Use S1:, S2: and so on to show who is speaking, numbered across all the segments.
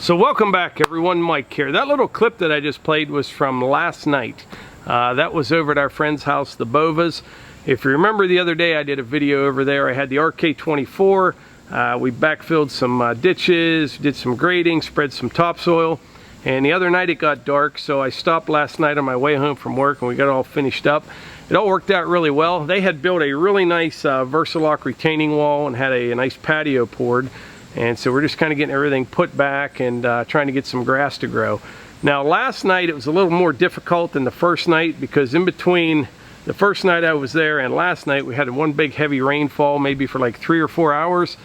S1: So welcome back everyone, Mike here. That little clip that I just played was from last night. That was over at our friend's house, the Bovas. If you remember the other day I did a video over there. I had the RK24. We backfilled some ditches, did some grading, spread some topsoil. And the other night it got dark, so I stopped last night on my way home from work and we got it all finished up. It all worked out really well. They had built a really nice Versalock retaining wall and had a nice patio poured. And so we're just kind of getting everything put back and trying to get some grass to grow. Now last night it was a little more difficult than the first night because in between the first night I was there and last night we had one big heavy rainfall, maybe for like 3 or 4 hours.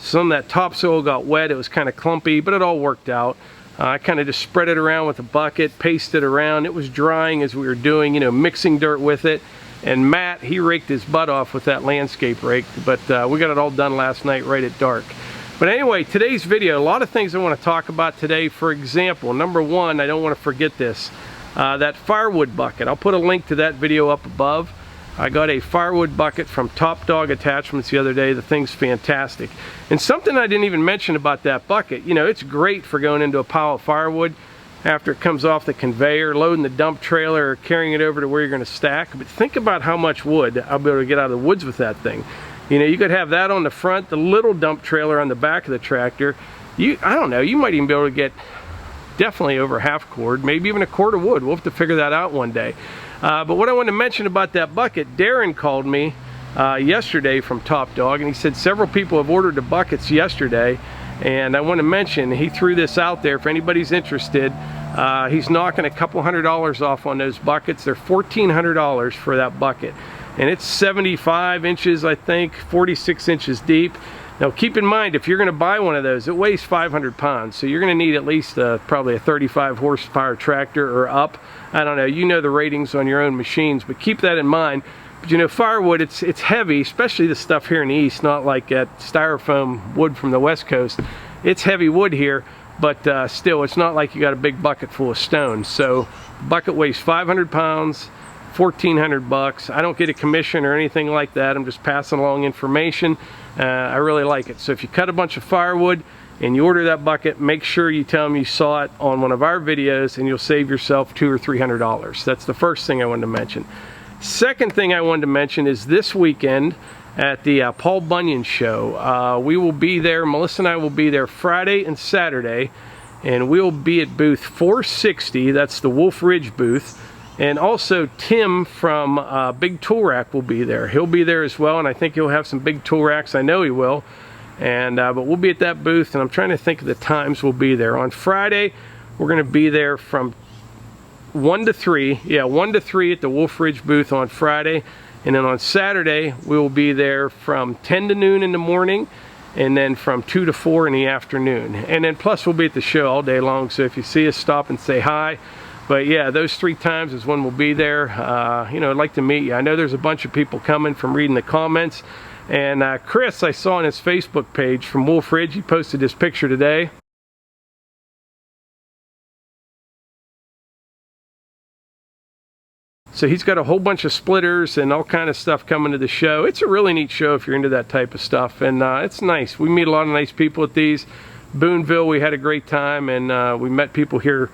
S1: Some of that topsoil got wet, it was kind of clumpy, but it all worked out. I kind of just spread it around with a bucket, pasted it around. It was drying as we were doing, you know, mixing dirt with it. And Matt, he raked his butt off with that landscape rake, but we got it all done last night right at dark. But anyway, today's video, a lot of things I want to talk about today. For example, number one, I don't want to forget this, that firewood bucket. I'll put a link to that video up above. I got a firewood bucket from Top Dog Attachments the other day. The thing's fantastic. And something I didn't even mention about that bucket, you know, it's great for going into a pile of firewood after it comes off the conveyor, loading the dump trailer or carrying it over to where you're going to stack. But think about how much wood I'll be able to get out of the woods with that thing. You know, you could have that on the front, the little dump trailer on the back of the tractor. I don't know, you might even be able to get definitely over half cord, maybe even a cord of wood. We'll have to figure that out one day. But what I wanted to mention about that bucket, Darren called me yesterday from Top Dog, and he said several people have ordered the buckets yesterday. And I want to mention, he threw this out there if anybody's interested. He's knocking a couple $100 off on those buckets. They're $1,400 for that bucket. And it's 75 inches, I think, 46 inches deep. Now keep in mind, if you're going to buy one of those, it weighs 500 pounds. So you're going to need at least probably a 35 horsepower tractor or up. I don't know, you know the ratings on your own machines, but keep that in mind. But you know, firewood, it's heavy, especially the stuff here in the east, not like that styrofoam wood from the west coast. It's heavy wood here, but still, it's not like you got a big bucket full of stones. So the bucket weighs 500 pounds. 1,400 bucks. I don't get a commission or anything like that. I'm just passing along information. I really like it. So if you cut a bunch of firewood and you order that bucket, make sure you tell them you saw it on one of our videos and you'll save yourself $200 or $300. That's the first thing I wanted to mention. Second thing I wanted to mention is this weekend at the Paul Bunyan show. We will be there, Melissa and I will be there Friday and Saturday, and we'll be at booth 460. That's the Wolfe Ridge booth. And also Tim from Big Tool Rack will be there. He'll be there as well, and I think he'll have some big tool racks. I know he will. And but we'll be at that booth, and I'm trying to think of the times we'll be there. On Friday, we're going to be there from 1 to 3. Yeah, 1 to 3 at the Wolfe Ridge booth on Friday. And then on Saturday, we will be there from 10 to noon in the morning, and then from 2 to 4 in the afternoon. And then plus we'll be at the show all day long, so if you see us, stop and say hi. But yeah, those 3 times is when we'll be there. You know, I'd like to meet you. I know there's a bunch of people coming from reading the comments. And Chris, I saw on his Facebook page from Wolfe Ridge, he posted this picture today. So he's got a whole bunch of splitters and all kind of stuff coming to the show. It's a really neat show if you're into that type of stuff. And it's nice. We meet a lot of nice people at these. Boonville, we had a great time. And we met people here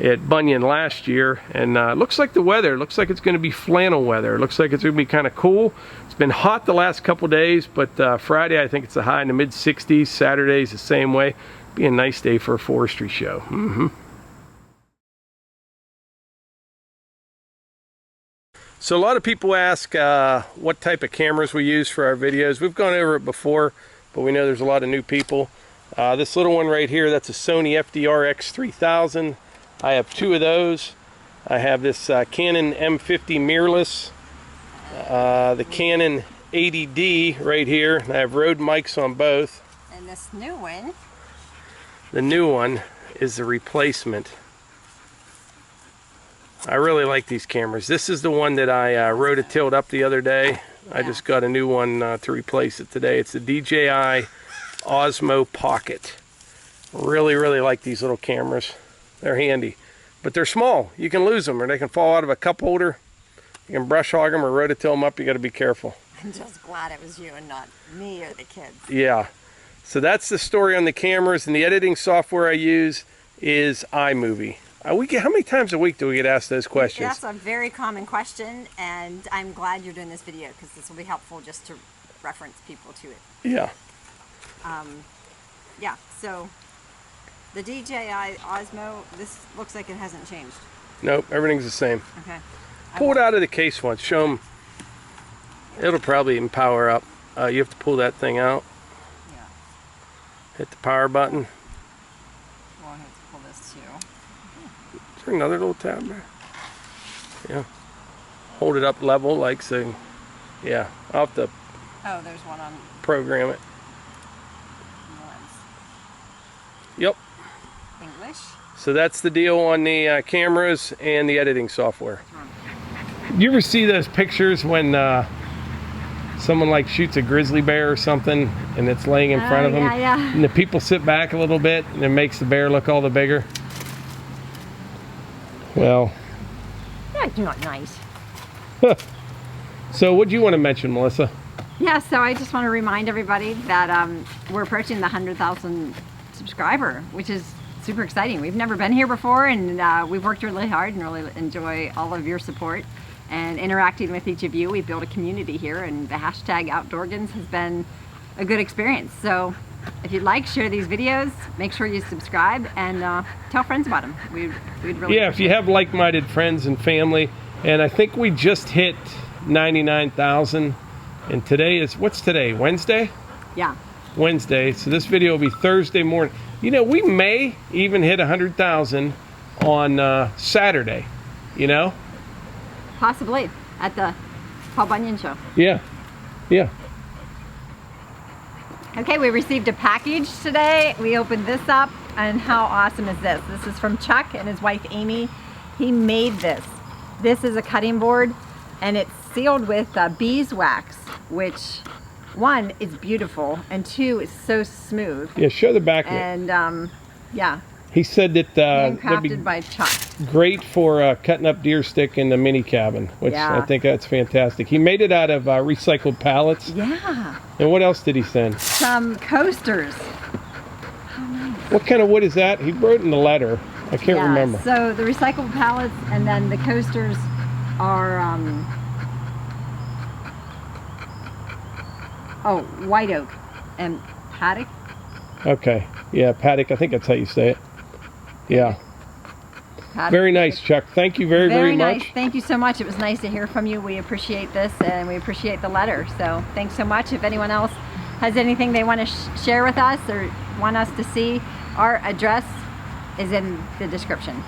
S1: at Bunyan last year, and it looks like the weather, looks like it's going to be flannel weather. It looks like it's going to be kind of cool. It's been hot the last couple days, but Friday I think it's a high in the mid 60s. Saturday's the same way. Be a nice day for a forestry show. So a lot of people ask what type of cameras we use for our videos. We've gone over it before, but we know there's a lot of new people. This little one right here, that's a Sony FDR-X 3000. I have 2 of those. I have this Canon M50 mirrorless, the Canon 80D right here. I have Rode mics on both.
S2: And this new one.
S1: The new one is the replacement. I really like these cameras. This is the one that I rototilled up the other day. Yeah. I just got a new one to replace it today. It's the Dji Osmo Pocket. Really, really like these little cameras. They're handy, but they're small. You can lose them, or they can fall out of a cup holder. You can brush hog them or rototill them up. You got to be careful.
S2: I'm just glad it was you and not me or the kids.
S1: Yeah. So that's the story on the cameras, and the editing software I use is iMovie. How many times a week do we get asked those questions?
S2: That's a very common question, and I'm glad you're doing this video because this will be helpful just to reference people to it.
S1: Yeah.
S2: Yeah, so the Dji Osmo, this looks like it hasn't changed.
S1: Nope, everything's the same.
S2: Okay.
S1: Pull it out of the case once. Show them. It'll probably even power up. You have to pull that thing out.
S2: Yeah.
S1: Hit the power button.
S2: Well, I have to pull this too.
S1: Is there another little tab there? Yeah. Hold it up level like so. Yeah, I'll have to
S2: Oh, there's one on
S1: program it. Yep.
S2: English.
S1: So that's the deal on the cameras and the editing software. You ever see those pictures when someone like shoots a grizzly bear or something and it's laying in front of them?
S2: Yeah.
S1: And the people sit back a little bit and it makes the bear look all the bigger? Well.
S2: That's not nice.
S1: So what do you want to mention, Melissa?
S2: Yeah, so I just want to remind everybody that we're approaching the 100,000 subscriber, which is super exciting. We've never been here before, and we've worked really hard and really enjoy all of your support and interacting with each of you. We've built a community here, and the hashtag Outdoorgans has been a good experience. So if you'd like, share these videos, make sure you subscribe, and tell friends about them. We'd really
S1: if you have like-minded friends and family, and I think we just hit 99,000, and today is, what's today, Wednesday?
S2: Yeah.
S1: Wednesday, so this video will be Thursday morning. You know, we may even hit 100,000 on Saturday, you know?
S2: Possibly, at the Paul Bunyan show.
S1: Yeah, yeah.
S2: Okay, we received a package today. We opened this up, and how awesome is this? This is from Chuck and his wife Amy. He made this. This is a cutting board, and it's sealed with beeswax, which, one, is beautiful, and two, it's so smooth.
S1: Yeah, show the back.
S2: And yeah.
S1: He said that that'd be
S2: handcrafted by Chuck.
S1: Great for cutting up deer stick in the mini cabin, which I think that's fantastic. He made it out of recycled pallets.
S2: Yeah.
S1: And what else did he send?
S2: Some coasters. How nice.
S1: What kind of wood is that? He wrote in the letter. I can't remember.
S2: So the recycled pallets, and then the coasters are white oak and paddock.
S1: Okay. Yeah, paddock. I think that's how you say it. Yeah.
S2: Paddock.
S1: Very nice, Chuck. Thank you very
S2: nice.
S1: much.
S2: Thank you so much. It was nice to hear from you. We appreciate this, and we appreciate the letter. So thanks so much. If anyone else has anything they want to share with us or want us to see, our address is in the description.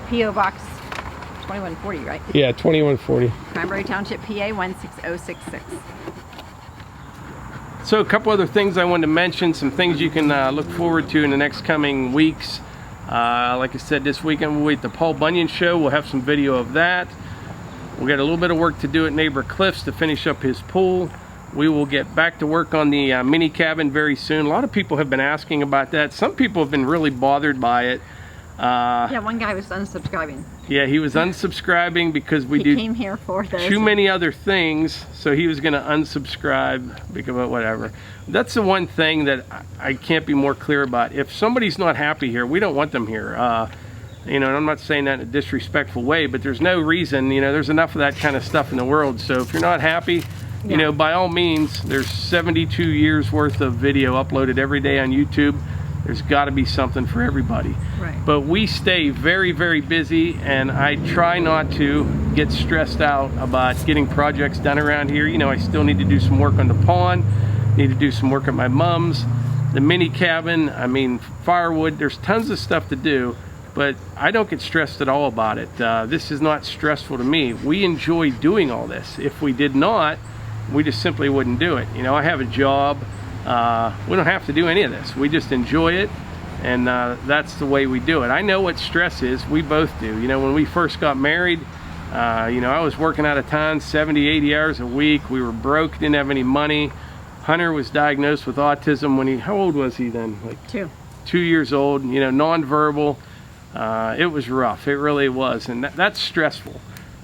S2: P.O. Box 2140, right?
S1: Yeah, 2140.
S2: Cranberry Township, PA 16066.
S1: So a couple other things I wanted to mention, some things you can look forward to in the next coming weeks. Like I said, this weekend we'll be at the Paul Bunyan show. We'll have some video of that. We'll get a little bit of work to do at neighbor Cliff's to finish up his pool. We will get back to work on the mini cabin very soon. A lot of people have been asking about that. Some people have been really bothered by it.
S2: Yeah, one guy was unsubscribing.
S1: Yeah, he was unsubscribing because we
S2: came here for this.
S1: Too many other things, so he was going to unsubscribe because of whatever. That's the one thing that I can't be more clear about. If somebody's not happy here, we don't want them here. You know, and I'm not saying that in a disrespectful way, but there's no reason. You know, there's enough of that kind of stuff in the world. So if you're not happy, you know, by all means, there's 72 years worth of video uploaded every day on YouTube. There's got to be something for everybody.
S2: Right.
S1: But we stay very, very busy, and I try not to get stressed out about getting projects done around here. You know, I still need to do some work on the pond, need to do some work at my mom's, the mini cabin, I mean, firewood. There's tons of stuff to do, but I don't get stressed at all about it. This is not stressful to me. We enjoy doing all this. If we did not, we just simply wouldn't do it. You know, I have a job. We don't have to do any of this. We just enjoy it, and that's the way we do it. I know what stress is. We both do. You know, when we first got married, you know, I was working out of town 70, 80 hours a week. We were broke, didn't have any money. Hunter was diagnosed with autism when he, how old was he then? Like 2 years old, you know, nonverbal. It was rough. It really was, and that's stressful.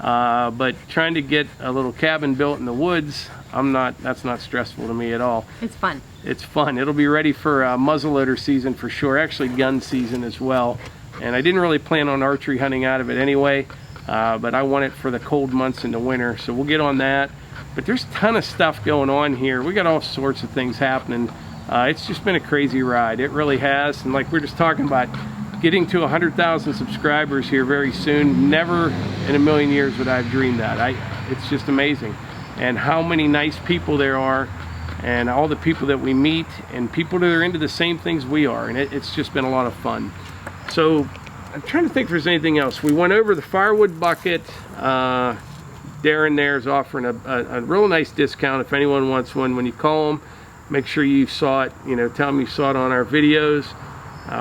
S1: But trying to get a little cabin built in the woods, that's not stressful to me at all.
S2: It's fun.
S1: It's fun. It'll be ready for muzzleloader season for sure, actually gun season as well. And I didn't really plan on archery hunting out of it anyway, but I want it for the cold months in the winter, so we'll get on that. But there's a ton of stuff going on here. We got all sorts of things happening. It's just been a crazy ride. It really has. And like we're just talking about, getting to 100,000 subscribers here very soon. Never in a million years would I have dreamed that. It's just amazing. And how many nice people there are, and all the people that we meet, and people that are into the same things we are. And it's just been a lot of fun. So I'm trying to think if there's anything else. We went over the Firewood bucket. Darren there is offering a real nice discount if anyone wants one. When you call them, make sure you saw it, tell them you saw it on our videos.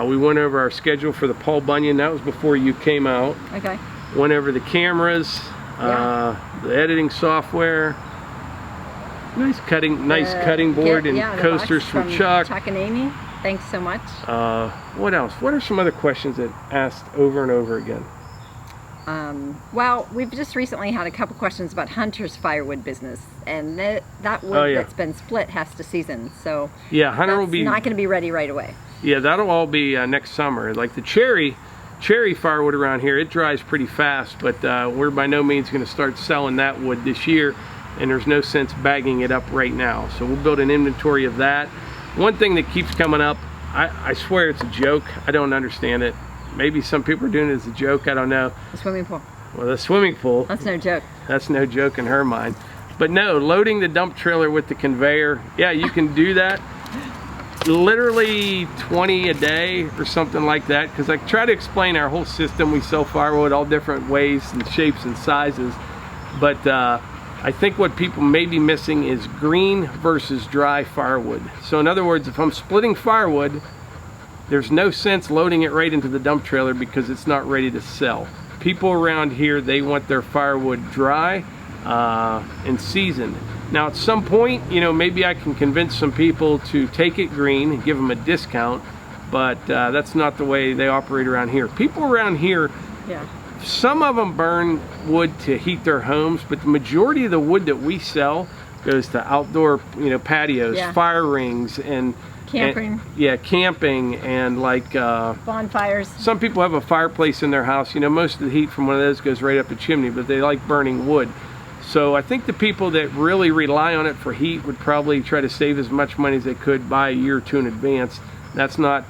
S1: We went over our schedule for the Paul Bunyan. That was before you came out.
S2: Okay.
S1: Went over the cameras, the editing software, nice cutting board, and coasters from Chuck.
S2: Chuck and Amy, thanks so much.
S1: What else? What are some other questions that asked over and over again?
S2: Well, we've just recently had a couple questions about Hunter's firewood business, and that wood that's been split has to season. So
S1: yeah, Hunter will be
S2: not going to be ready right away.
S1: Yeah, that'll all be next summer. Like the cherry firewood around here, it dries pretty fast, but we're by no means going to start selling that wood this year, and there's no sense bagging it up right now. So we'll build an inventory of that. One thing that keeps coming up, I swear it's a joke. I don't understand it. Maybe some people are doing it as a joke, I don't know.
S2: The swimming pool.
S1: Well, the swimming pool.
S2: That's no joke.
S1: That's no joke in her mind. But no, loading the dump trailer with the conveyor, yeah, you can do that. Literally 20 a day or something like that, because I try to explain our whole system. We sell firewood all different ways and shapes and sizes, but I think what people may be missing is green versus dry firewood. So in other words, if I'm splitting firewood, there's no sense loading it right into the dump trailer because it's not ready to sell. People around here, they want their firewood dry and seasoned. Now at some point, maybe I can convince some people to take it green and give them a discount, but that's not the way they operate around here. People around here, some of them burn wood to heat their homes, but the majority of the wood that we sell goes to outdoor, patios, fire rings, and camping. Camping and like
S2: bonfires.
S1: Some people have a fireplace in their house. Most of the heat from one of those goes right up the chimney, but they like burning wood. So I think the people that really rely on it for heat would probably try to save as much money as they could, buy a year or two in advance. That's not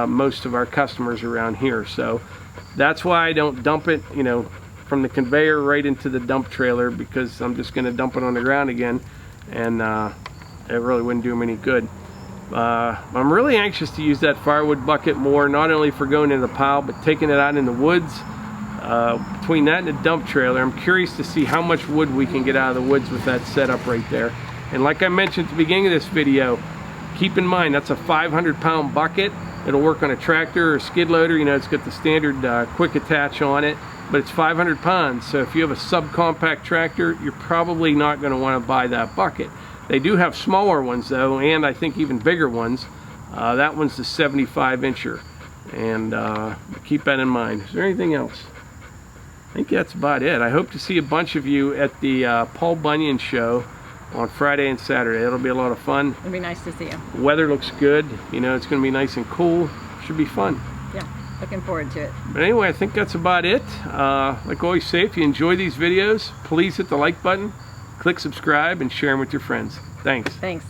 S1: most of our customers around here. So that's why I don't dump it, from the conveyor right into the dump trailer, because I'm just going to dump it on the ground again, and it really wouldn't do them any good. I'm really anxious to use that firewood bucket more, not only for going in the pile, but taking it out in the woods. Between that and the dump trailer, I'm curious to see how much wood we can get out of the woods with that setup right there. And like I mentioned at the beginning of this video, keep in mind that's a 500-pound bucket. It'll work on a tractor or skid loader. It's got the standard quick attach on it, but it's 500 pounds. So if you have a subcompact tractor, you're probably not going to want to buy that bucket. They do have smaller ones though, and I think even bigger ones. That one's the 75-incher, and keep that in mind. Is there anything else? I think that's about it. I hope to see a bunch of you at the Paul Bunyan show on Friday and Saturday. It'll be a lot of fun.
S2: It'll be nice to see you.
S1: The weather looks good. It's going to be nice and cool. Should be fun.
S2: Yeah, looking forward to it.
S1: But anyway, I think that's about it. Like I always say, if you enjoy these videos, please hit the like button, click subscribe, and share them with your friends. Thanks.
S2: Thanks.